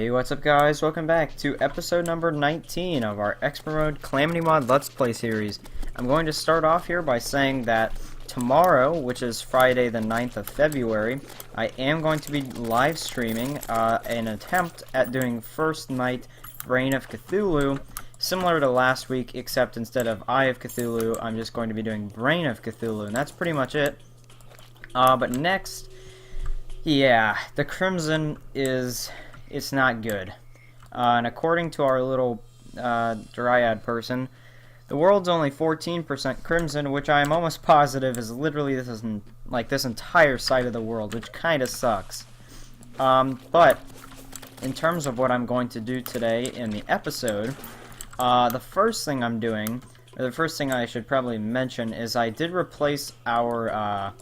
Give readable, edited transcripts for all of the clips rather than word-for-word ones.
Hey, what's up guys? Welcome back to episode number 19 of our Expert Mode Calamity Mod Let's Play series. I'm going to start off here by saying that tomorrow, which is Friday the 9th of February, I am going to be live streaming an attempt at doing First Night Reign of Cthulhu, similar to last week, except instead of Eye of Cthulhu, I'm just going to be doing Reign of Cthulhu, and that's pretty much it. But next, yeah, the Crimson it's not good. And according to our little Dryad person, the world's only 14% Crimson, which I am almost positive is literally this entire side of the world, which kind of sucks. But in terms of what I'm going to do today in the episode, the first thing I'm doing, or the first thing I should probably mention, is I did replace our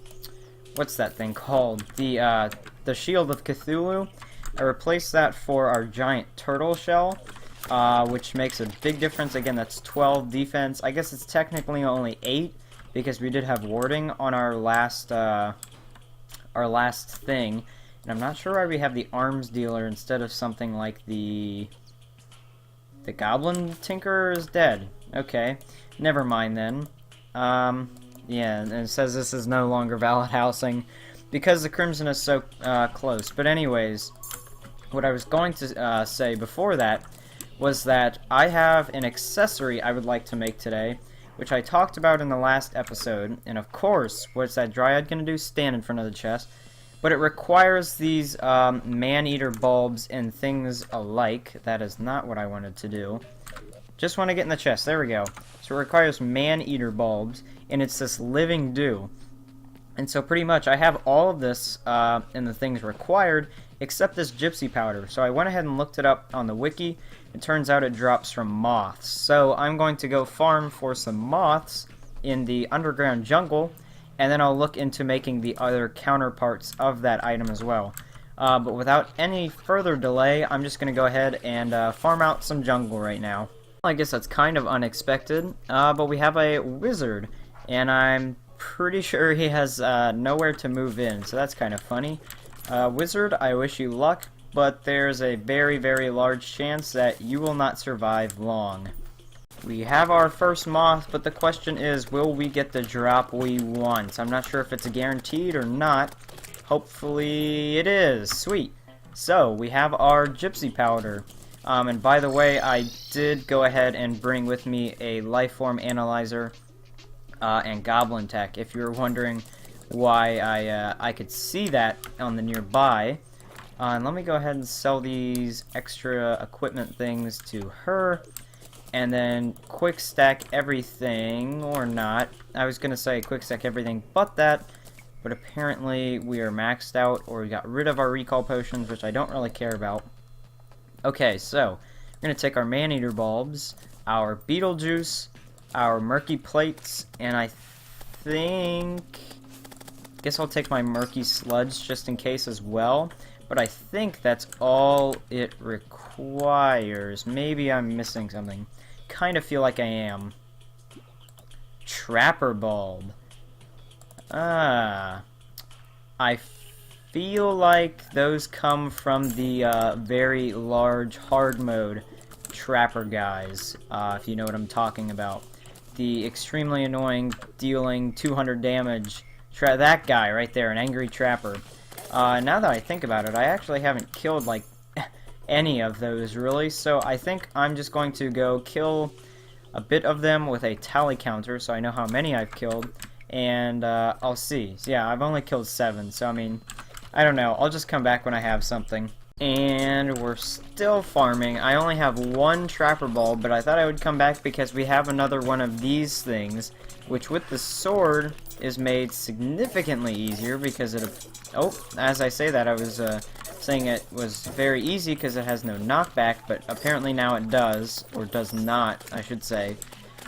what's that thing called? The Shield of Cthulhu. I replaced that for our giant turtle shell, which makes a big difference. Again, that's 12 defense. I guess it's technically only 8 because we did have warding on our last thing, and I'm not sure why we have the arms dealer instead of something like the Goblin Tinkerer is dead. Okay, never mind then. Yeah, and it says this is no longer valid housing because the Crimson is so close. But anyways, what I was going to say before that was that I have an accessory I would like to make today, which I talked about in the last episode. And of course, what's that Dryad going to do? Stand in front of the chest. But it requires these man-eater bulbs and things alike. That is not what I wanted to do. Just want to get in the chest. There we go. So it requires man-eater bulbs, and it's this living dew. And so pretty much I have all of this and the things required, except this gypsy powder. So I went ahead and looked it up on the wiki. It turns out it drops from moths. So I'm going to go farm for some moths in the underground jungle, and then I'll look into making the other counterparts of that item as well. But without any further delay, I'm just going to go ahead and farm out some jungle right now. I guess that's kind of unexpected, but we have a wizard, and I'm pretty sure he has nowhere to move in, so that's kind of funny. Wizard, I wish you luck, but there's a very, very large chance that you will not survive long. We have our first moth, but the question is, will we get the drop we want? I'm not sure if it's guaranteed or not. Hopefully it is. Sweet. So, we have our gypsy powder. And by the way, I did go ahead and bring with me a lifeform analyzer and goblin tech, if you're wondering why I could see that on the nearby. And let me go ahead and sell these extra equipment things to her, and then quick stack everything, or not. I was gonna say quick stack everything but that, but apparently we are maxed out, or we got rid of our recall potions, which I don't really care about. Okay, so we're gonna take our man-eater bulbs, our Beetlejuice, our murky plates, and I guess I'll take my murky sludge just in case as well, but I think that's all it requires. Maybe I'm missing something. Kind of feel like I am. Trapper bulb. I feel like those come from the very large hard mode trapper guys, if you know what I'm talking about. The extremely annoying, dealing 200 damage, that guy right there, an angry trapper. Now that I think about it, I actually haven't killed, like, any of those, really, so I think I'm just going to go kill a bit of them with a tally counter, so I know how many I've killed, and I'll see. So, yeah, I've only killed 7, so, I mean, I don't know, I'll just come back when I have something. And we're still farming. I only have one trapper bulb, but I thought I would come back because we have another one of these things, which with the sword is made significantly easier because as I say that, I was saying it was very easy because it has no knockback, but apparently now it does, or does not, I should say.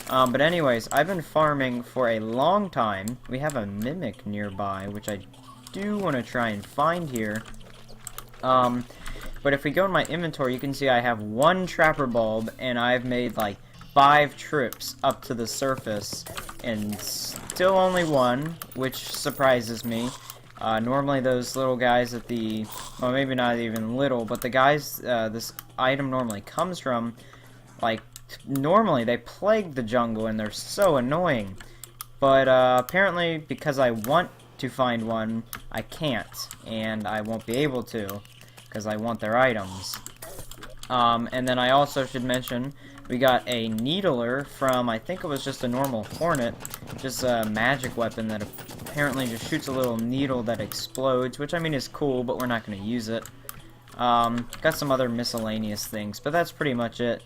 But anyways, I've been farming for a long time. We have a mimic nearby, which I do want to try and find here. But if we go in my inventory, you can see I have one trapper bulb, and I've made like 5 trips up to the surface, and still only one, which surprises me. Normally those little guys at the, well, maybe not even little, but the guys this item normally comes from, like, normally they plague the jungle and they're so annoying. But apparently, because I want to find one, I can't, and I won't be able to, because I want their items. And then I also should mention, we got a needler from, I think it was just a normal hornet, just a magic weapon that apparently just shoots a little needle that explodes, which I mean is cool, but we're not going to use it. Got some other miscellaneous things, but that's pretty much it.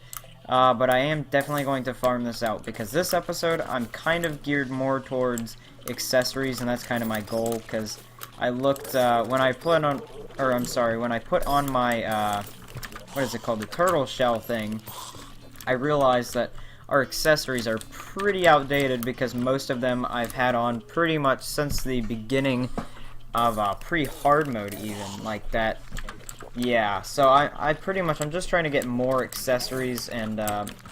But I am definitely going to farm this out, because this episode I'm kind of geared more towards accessories, and that's kind of my goal, because I looked, when I put on, or I'm sorry, when I put on my, what is it called, the turtle shell thing, I realized that our accessories are pretty outdated, because most of them I've had on pretty much since the beginning of pre-hard mode even, like that. Yeah, so I pretty much, I'm just trying to get more accessories and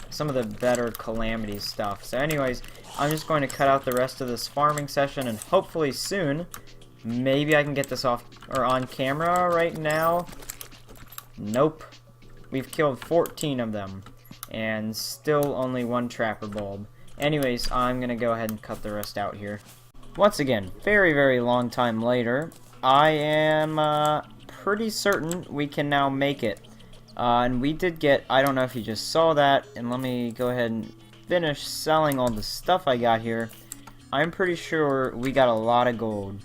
some of the better Calamity stuff. So anyways, I'm just going to cut out the rest of this farming session, and hopefully soon, maybe I can get this off, or on camera right now. Nope. We've killed 14 of them, and still only one trapper bulb. Anyways, I'm gonna go ahead and cut the rest out here. Once again, very, very long time later, I am, pretty certain we can now make it. And we did get, I don't know if you just saw that, and let me go ahead and finish selling all the stuff I got here. I'm pretty sure we got a lot of gold.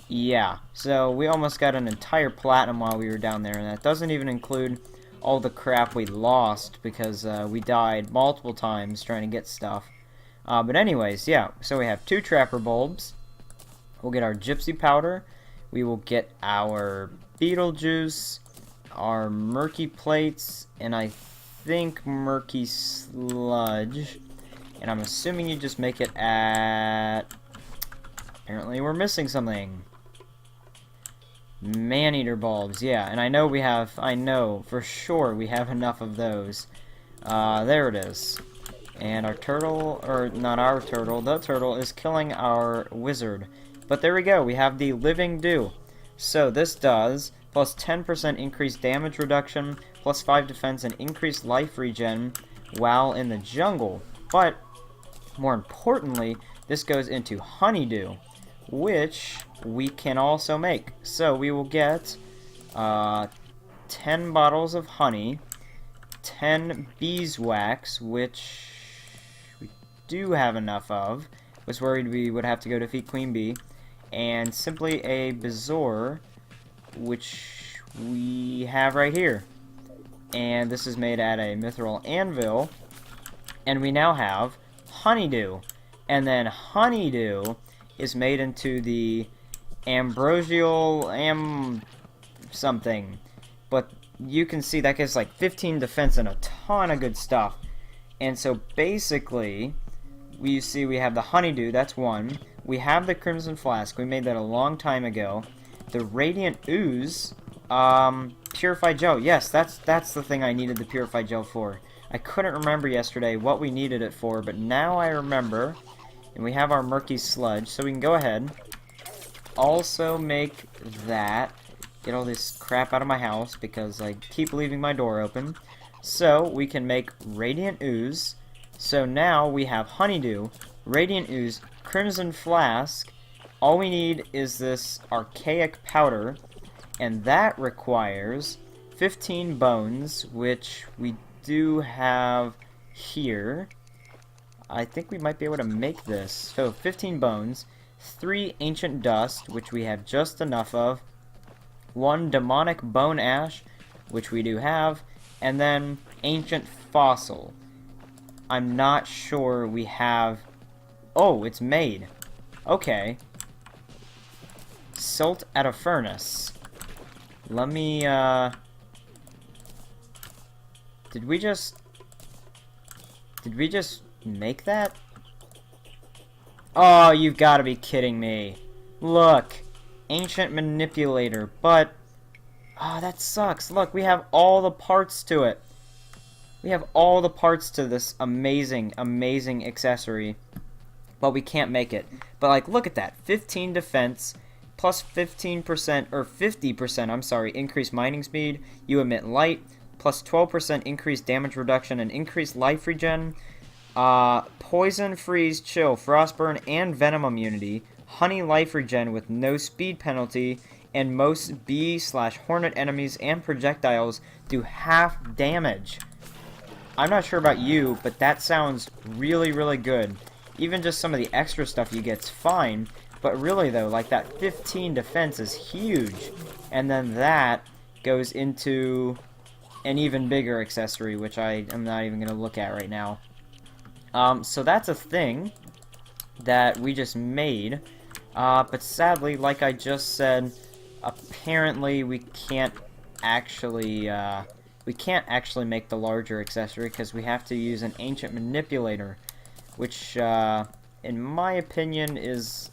Yeah, so we almost got an entire platinum while we were down there, and that doesn't even include all the crap we lost because we died multiple times trying to get stuff. But anyways, yeah, so we have 2 trapper bulbs. We'll get our gypsy powder. We will get our beetle juice, our murky plates, and I think murky sludge. And I'm assuming you just make it at... Apparently we're missing something. Man-eater bulbs, yeah. And I know we have, I know for sure we have enough of those. There it is. And our turtle, or not our turtle, the turtle is killing our wizard. But there we go, we have the living dew. So this does plus 10% increased damage reduction, plus 5 defense, and increased life regen while in the jungle. But more importantly, this goes into honeydew, which we can also make. So we will get 10 bottles of honey, 10 beeswax, which we do have enough of. Was worried we would have to go defeat Queen Bee. And simply a bezoar, which we have right here. And this is made at a mithril anvil. And we now have honeydew. And then honeydew is made into the ambrosial something. But you can see that gives like 15 defense and a ton of good stuff. And so basically, we see we have the honeydew, that's one. We have the crimson flask, we made that a long time ago. The radiant ooze, purified gel. Yes, that's the thing I needed the purified gel for. I couldn't remember yesterday what we needed it for, but now I remember. And we have our murky sludge, so we can go ahead. Also make that. Get all this crap out of my house because I keep leaving my door open. So we can make radiant ooze. So now we have honeydew, radiant ooze, crimson flask. All we need is this archaic powder, and that requires 15 bones, which we do have here. I think we might be able to make this. So 15 bones, 3 ancient dust, which we have just enough of, 1 demonic bone ash, which we do have, and then ancient fossil. I'm not sure we have... Oh, it's made. Okay. Salt at a furnace. Let me, Did we just make that? Oh, you've got to be kidding me. Look. Ancient manipulator, but... Oh, that sucks. Look, we have all the parts to it. We have all the parts to this amazing, amazing accessory, but we can't make it. But, like, look at that. 15 defense, plus 15% or 50%, I'm sorry, increased mining speed. You emit light, plus 12% increased damage reduction and increased life regen. Poison, freeze, chill, frostburn, and venom immunity. Honey life regen with no speed penalty. And most bee/hornet enemies and projectiles do half damage. I'm not sure about you, but that sounds really, really good. Even just some of the extra stuff you get's fine. But really, though, like that 15 defense is huge. And then that goes into an even bigger accessory, which I am not even going to look at right now. So that's a thing that we just made. But sadly, like I just said, apparently we can't actually make the larger accessory because we have to use an ancient manipulator, which, in my opinion, is...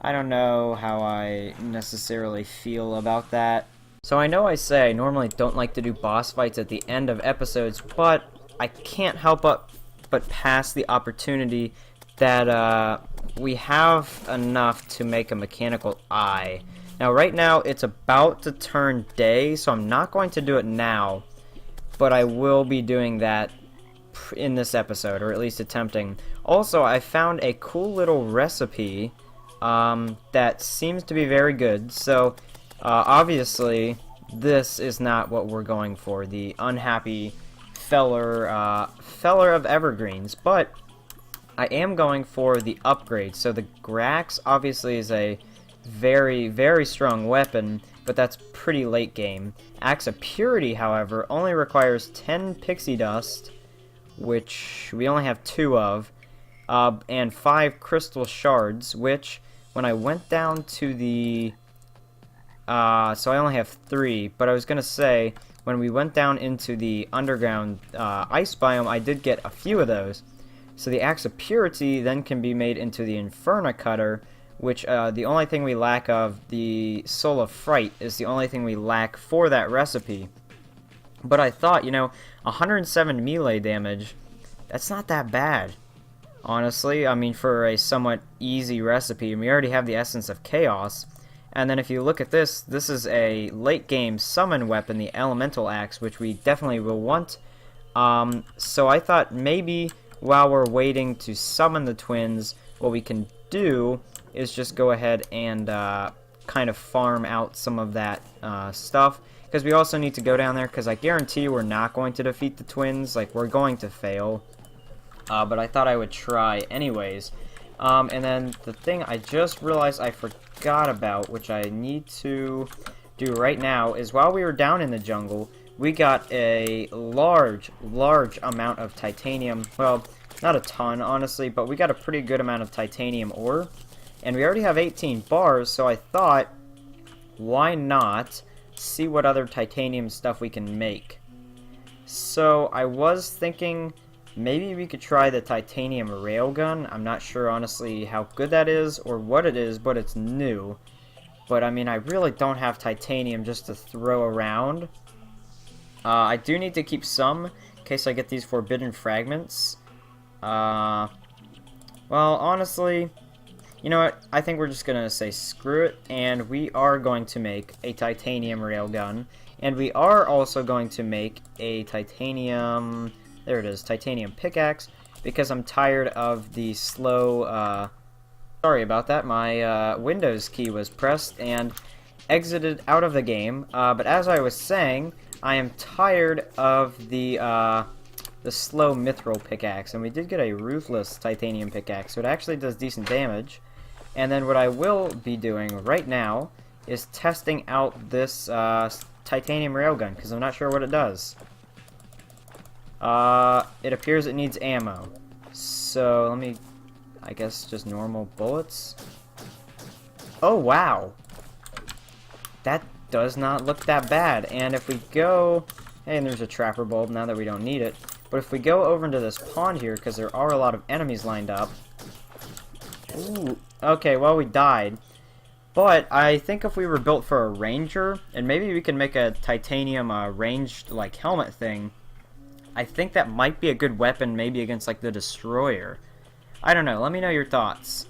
I don't know how I necessarily feel about that. So I know I say I normally don't like to do boss fights at the end of episodes, but I can't help but pass the opportunity that we have enough to make a mechanical eye. Now right now it's about to turn day, so I'm not going to do it now, but I will be doing that in this episode, or at least attempting. Also, I found a cool little recipe that seems to be very good. So obviously this is not what we're going for, the unhappy feller of evergreens, but I am going for the upgrade. So the Grax obviously is a very, very strong weapon, but that's pretty late game. Axe of Purity, however, only requires 10 pixie dust, which we only have 2 of, and 5 crystal shards, which when I went down to the... so I only have 3, but I was going to say, when we went down into the underground ice biome, I did get a few of those. So the Axe of Purity then can be made into the Inferno Cutter, which the only thing we lack of, the Soul of Fright, is the only thing we lack for that recipe. But I thought, 107 melee damage, that's not that bad. Honestly, I mean, for a somewhat easy recipe, and we already have the Essence of Chaos. And then if you look at this, this is a late game summon weapon, the Elemental Axe, which we definitely will want. So I thought maybe while we're waiting to summon the twins, what we can do is just go ahead and kind of farm out some of that stuff. Because we also need to go down there, because I guarantee you we're not going to defeat the twins. Like, we're going to fail. But I thought I would try anyways. And then the thing I just realized I forgot about, which I need to do right now, is while we were down in the jungle, we got a large amount of titanium. Well, not a ton, honestly, but we got a pretty good amount of titanium ore. And we already have 18 bars, so I thought, why not see what other titanium stuff we can make? So I was thinking maybe we could try the titanium railgun. I'm not sure, honestly, how good that is or what it is, but it's new. But, I mean, I really don't have titanium just to throw around. I do need to keep some in case I get these forbidden fragments. Well, honestly, you know what? I think we're just going to say screw it, and we are going to make a titanium railgun. And we are also going to make a titanium... There it is, titanium pickaxe, because I'm tired of the slow, sorry about that, my Windows key was pressed and exited out of the game, but as I was saying, I am tired of the slow mithril pickaxe, and we did get a ruthless titanium pickaxe, so it actually does decent damage. And then what I will be doing right now is testing out this titanium railgun, because I'm not sure what it does. It appears it needs ammo. So, let me, I guess, just normal bullets. Oh, wow! That does not look that bad. And if we go... Hey, and there's a trapper bulb now that we don't need it. But if we go over into this pond here, because there are a lot of enemies lined up... Ooh, okay, well, we died. But I think if we were built for a ranger, and maybe we can make a titanium ranged, like, helmet thing... I think that might be a good weapon, maybe against, like, the Destroyer. I don't know. Let me know your thoughts.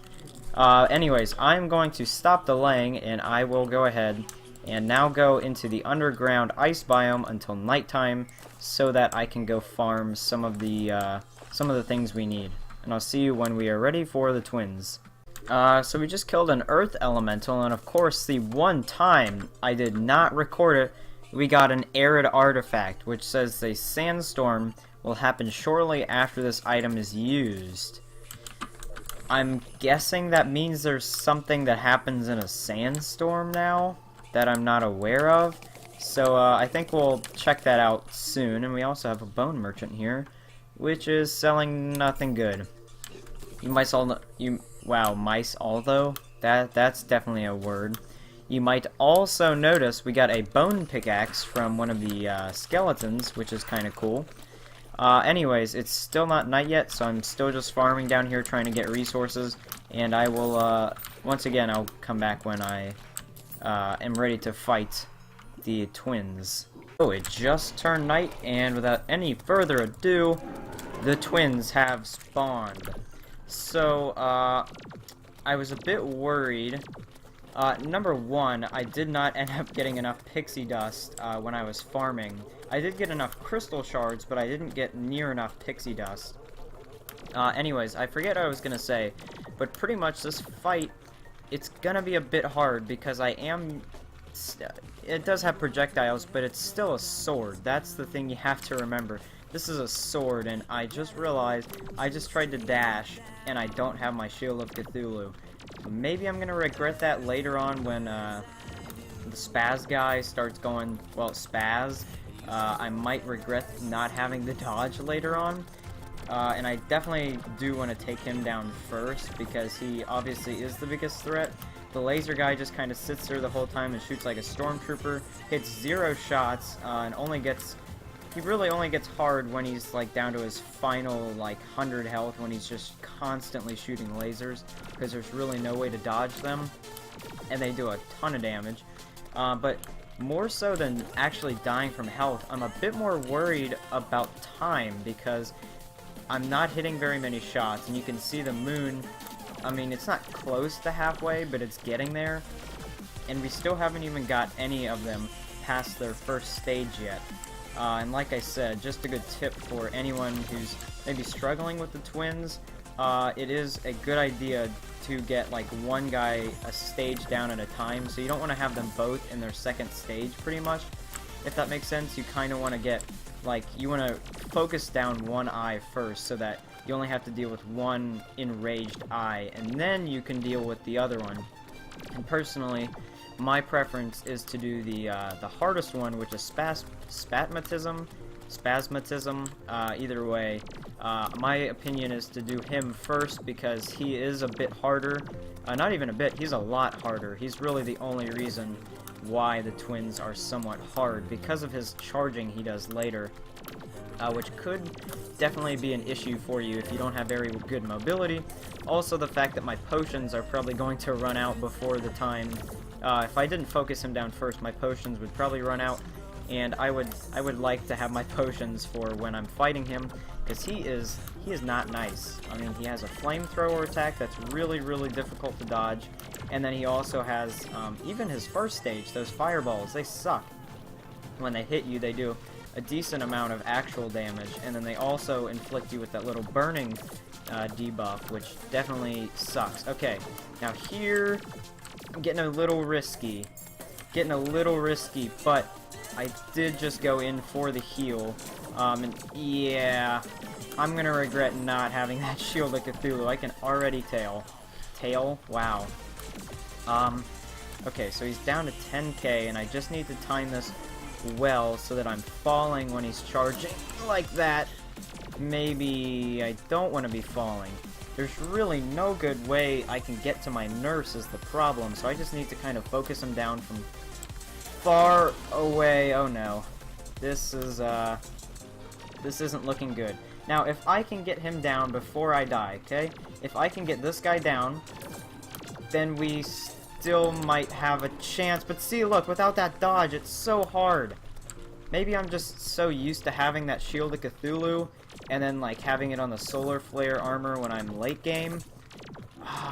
Anyways, I'm going to stop delaying, and I will go ahead and now go into the underground ice biome until nighttime, so that I can go farm some of the things we need. And I'll see you when we are ready for the twins. So we just killed an earth elemental, and of course, the one time I did not record it, we got an arid artifact, which says a sandstorm will happen shortly after this item is used. I'm guessing that means there's something that happens in a sandstorm now that I'm not aware of. So I think we'll check that out soon. And we also have a bone merchant here, which is selling nothing good. You might all wow, mice although that's definitely a word. You might also notice we got a bone pickaxe from one of the skeletons, which is kind of cool. Anyways, it's still not night yet, so I'm still just farming down here trying to get resources, and I will, once again, I'll come back when I am ready to fight the twins. Oh, it just turned night, and without any further ado, the twins have spawned. So, I was a bit worried. Number one, I did not end up getting enough pixie dust when I was farming. I did get enough crystal shards, but I didn't get near enough pixie dust. Anyways, I forget what I was gonna say, but pretty much this fight, it's gonna be a bit hard because I am... It does have projectiles, but it's still a sword. That's the thing you have to remember. This is a sword, and I just realized I just tried to dash, and I don't have my Shield of Cthulhu. Maybe I'm gonna regret that later on when the spaz guy starts going, well, spaz. I might regret not having the dodge later on. And I definitely do want to take him down first because he obviously is the biggest threat. The laser guy just kind of sits there the whole time and shoots like a stormtrooper, hits 0 shots, and he really only gets hard when he's like down to his final like 100 health, when he's just constantly shooting lasers because there's really no way to dodge them, and they do a ton of damage. But more so than actually dying from health, I'm a bit more worried about time because I'm not hitting very many shots, and you can see the moon. I mean, it's not close to halfway, but it's getting there, and we still haven't even got any of them past their first stage yet. And like I said, just a good tip for anyone who's maybe struggling with the twins, it is a good idea to get like one guy a stage down at a time, so you don't want to have them both in their second stage pretty much, if that makes sense. You kind of want to get, like, you want to focus down one eye first so that you only have to deal with one enraged eye, and then you can deal with the other one. And personally, my preference is to do the hardest one, which is spasmatism. Either way, my opinion is to do him first because he is a bit harder. Not even a bit, he's a lot harder. He's really the only reason why the twins are somewhat hard, because of his charging he does later, which could definitely be an issue for you if you don't have very good mobility. Also, the fact that my potions are probably going to run out before the time. If I didn't focus him down first, my potions would probably run out, and I would like to have my potions for when I'm fighting him, because he is not nice. I mean, he has a flamethrower attack that's really, really difficult to dodge, and then he also has, even his first stage, those fireballs, they suck. When they hit you, they do a decent amount of actual damage, and then they also inflict you with that little burning debuff, which definitely sucks. Okay, now here, I'm getting a little risky. But I did just go in for the heal, and yeah, I'm gonna regret not having that Shield of Cthulhu. I can already tell. Wow. Okay, so he's down to 10k, and I just need to time this well so that I'm falling when he's charging like that. Maybe I don't want to be falling. There's really no good way I can get to my nurse is the problem, so I just need to kind of focus him down from far away. Oh no. This isn't looking good. Now, if I can get him down before I die, okay? If I can get this guy down, then we still might have a chance. But see, look, without that dodge, it's so hard. Maybe I'm just so used to having that Shield of Cthulhu, and then, like, having it on the Solar Flare armor when I'm late game.